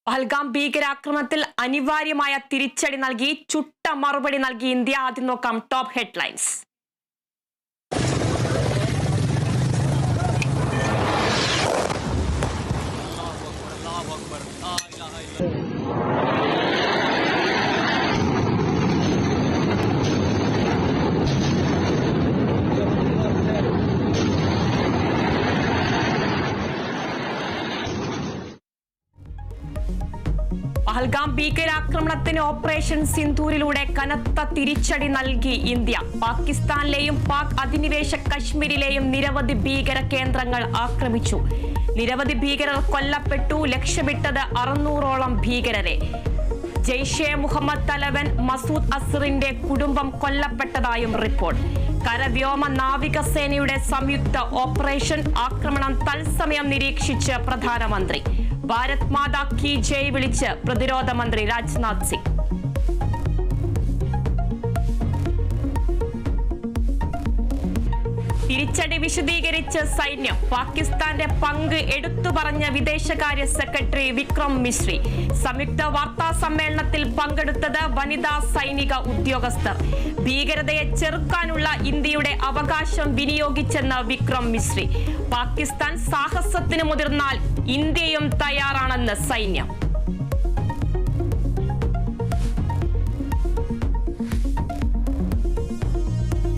പഹൽഗാം ഭീകരാക്രമണത്തിൽ അനിവാര്യമായ തിരിച്ചടി നൽകി ചുട്ട മറുപടി നൽകി ഇന്ത്യ. ആദ്യം നോക്കാം ടോപ്പ് ഹെഡ്ലൈൻസ്. പഹൽഗാം ഭീകരാക്രമണത്തിന് ഓപ്പറേഷൻ സിന്ദൂരിലൂടെ കനത്ത തിരിച്ചടി നൽകി ഇന്ത്യ. പാകിസ്ഥാനിലെയും പാക് അധിനിവേശ കശ്മീരിലെയും നിരവധി ഭീകര കേന്ദ്രങ്ങൾ ആക്രമിച്ചു. നിരവധി ഭീകരർ കൊല്ലപ്പെട്ടു. ലക്ഷ്യമിട്ടത് 600ഓളം ഭീകരരെ. ജെയ്ഷെ മുഹമ്മദ് തലവൻ മസൂദ് അസറിന്റെ കുടുംബം കൊല്ലപ്പെട്ടതായും റിപ്പോർട്ട്. കരവ്യോമ നാവികസേനയുടെ സംയുക്ത ഓപ്പറേഷൻ ആക്രമണം തത്സമയം നിരീക്ഷിച്ച് പ്രധാനമന്ത്രി. ഭാരത് മാതാ കി ജയ് വിളിച്ച് പ്രതിരോധ മന്ത്രി രാജ്നാഥ് സിംഗ്. തിരിച്ചടി വിശദീകരിച്ച് സൈന്യം. പാകിസ്ഥാന്റെ പങ്ക് എടുത്തു പറഞ്ഞ വിദേശകാര്യ സെക്രട്ടറി വിക്രം മിശ്രി. സംയുക്ത വാർത്താ സമ്മേളനത്തിൽ പങ്കെടുത്തത് വനിതാ സൈനിക ഉദ്യോഗസ്ഥർ. ഭീകരതയെ ചെറുക്കാനുള്ള ഇന്ത്യയുടെ അവകാശം വിനിയോഗിച്ചെന്ന് വിക്രം മിശ്രി. പാകിസ്ഥാൻ സാഹസത്തിന് മുതിർന്നാൽ ഇന്ത്യയും തയ്യാറാണെന്ന് സൈന്യം.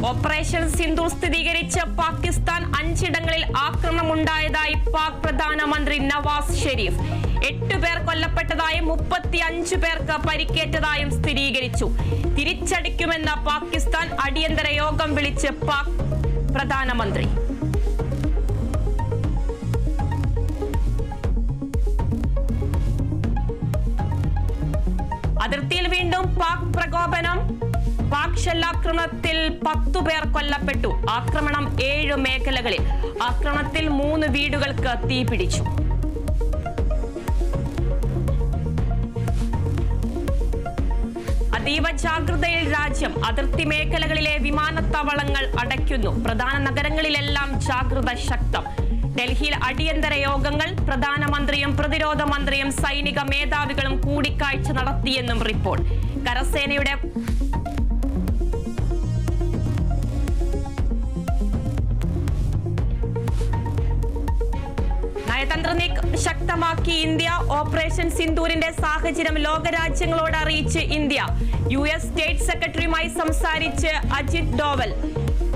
ഓപ്പറേഷൻ സിന്ദൂർ സ്ഥിരീകരിച്ച് പാകിസ്ഥാൻ 5 ഇടങ്ങളിൽ ആക്രമണമുണ്ടായതായി പാക് പ്രധാനമന്ത്രി നവാസ് ഷെരീഫ്. 8 പേർ കൊല്ലപ്പെട്ടതായും 35 പേർക്ക് പരിക്കേറ്റതായും സ്ഥിരീകരിച്ചു. തിരിച്ചടിക്കുമെന്ന് പാകിസ്ഥാൻ അടിയന്തര യോഗം വിളിച്ച് പാക് പ്രധാനമന്ത്രി. അതിർത്തിയിൽ വീണ്ടും പാക് പ്രകോപനം. പാക് ഷെല്ലാക്രമണത്തിൽ 10 പേർ കൊല്ലപ്പെട്ടു. ആക്രമണം 7 മേഖലകളിൽ. ആക്രമണത്തിൽ 3 വീടുകൾക്ക് തീപിടിച്ചു. അതീവ ജാഗ്രതയിൽ രാജ്യം. അതിർത്തി മേഖലകളിലെ വിമാനത്താവളങ്ങൾ അടയ്ക്കുന്നു. പ്രധാന നഗരങ്ങളിലെല്ലാം ജാഗ്രത ശക്തം. ഡൽഹിയിൽ അടിയന്തര യോഗങ്ങൾ. പ്രധാനമന്ത്രിയും പ്രതിരോധ മന്ത്രിയും സൈനിക മേധാവികളും കൂടിക്കാഴ്ച നടത്തിയെന്നും റിപ്പോർട്ട്. കരസേനയുടെ നയതന്ത്ര നീക്കം ശക്തമാക്കി ഇന്ത്യ. ഓപ്പറേഷൻ സിന്ദൂരിന്റെ സാഹചര്യം ലോകരാജ്യങ്ങളോട് അറിയിച്ച് ഇന്ത്യ. US സ്റ്റേറ്റ് സെക്രട്ടറിയുമായി സംസാരിച്ച് Ajit Doval.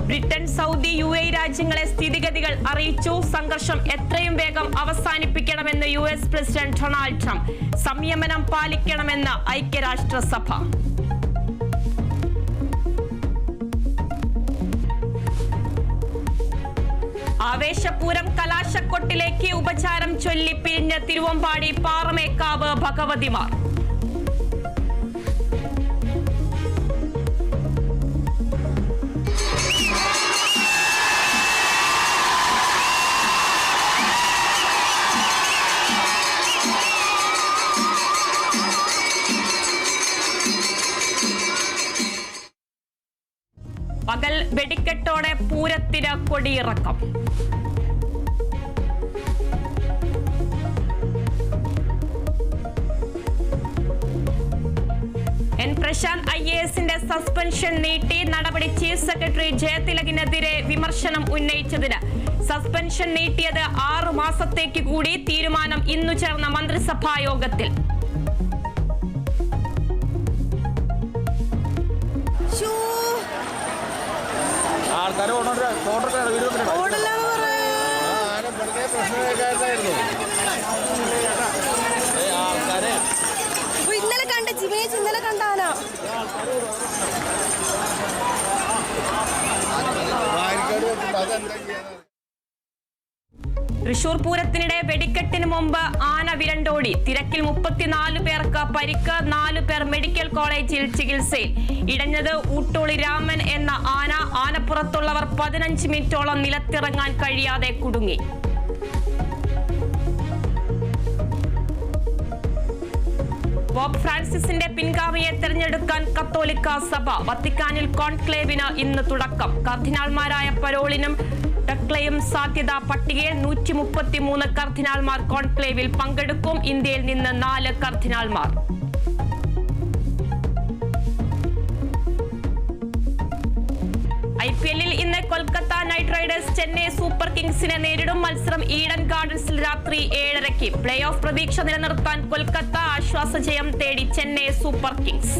Britain, Saudi, UAE രാജ്യങ്ങളെ സ്ഥിതിഗതികൾ അറിയിച്ചു. സംഘർഷം എത്രയും വേഗം അവസാനിപ്പിക്കണമെന്ന് US പ്രസിഡന്റ് ഡൊണാൾഡ് ട്രംപ്. സംയമനം പാലിക്കണമെന്ന് ഐക്യരാഷ്ട്രസഭ. ആവേശപൂരം കലാശക്കൊട്ടിലേക്ക്. ഉപചാരം ചൊല്ലി പിരിഞ്ഞ തിരുവമ്പാടി പാറമേക്കാവ് ഭഗവതിമാർ. പകൽ വെടിക്കെട്ടോടെ പൂരത്തിന് കൊടിയിറക്കം. എൻ പ്രശാന്ത് IASന്റെ സസ്പെൻഷൻ നീട്ടി. നടപടി ചീഫ് സെക്രട്ടറി ജയതിലകിനെതിരെ വിമർശനം ഉന്നയിച്ചതിന് സസ്പെൻഷൻ നീട്ടിയത് 6 മാസത്തേക്ക് കൂടി. തീരുമാനം ഇന്നു ചേർന്ന മന്ത്രിസഭാ യോഗത്തിൽ. ഇന്നലെ കണ്ട ജിമേജ് ഇന്നലെ കണ്ടാനാ. തൃശൂർ പൂരത്തിനിടെ വെടിക്കെട്ടിന് മുമ്പ് ആന വിരണ്ടോടി. തിരക്കിൽ 34 പേർക്ക് പരിക്ക്. 4 പേർ മെഡിക്കൽ കോളേജിൽ ചികിത്സയിൽ. ഇടഞ്ഞത് ഊട്ടോളി രാമൻ എന്ന ആന. ആനപ്പുറത്തുള്ളവർ 15 മിനിറ്റോളം നിലത്തിറങ്ങാൻ കഴിയാതെ കുടുങ്ങി. പോപ്പ് ഫ്രാൻസിസിന്റെ പിൻഗാമിയെ തെരഞ്ഞെടുക്കാൻ കത്തോലിക്ക സഭ. വത്തിക്കാനിൽ കോൺക്ലേവിന് ഇന്ന് തുടക്കം. കർദിനാൾമാരായ പരോളിനും ടെക്ലയും സാധ്യതാ പട്ടികയിൽ 133 കർദിനാൾമാർ കോൺക്ലേവിൽ പങ്കെടുക്കും. ഇന്ത്യയിൽ നിന്ന് 4 കർദിനാൾമാർ. IPL-ൽ ഇന്ന് Kolkata night Riders Chennai super കിങ്സിനെ നേരിടും. മത്സരം ഈഡൻ ഗാർഡൻസിൽ രാത്രി 7:30. പ്ലേ ഓഫ് പ്രതീക്ഷ നിലനിർത്താൻ കൊൽക്കത്ത ആശ്വാസ ജയം തേടി ചെന്നൈ സൂപ്പർ കിങ്സ്.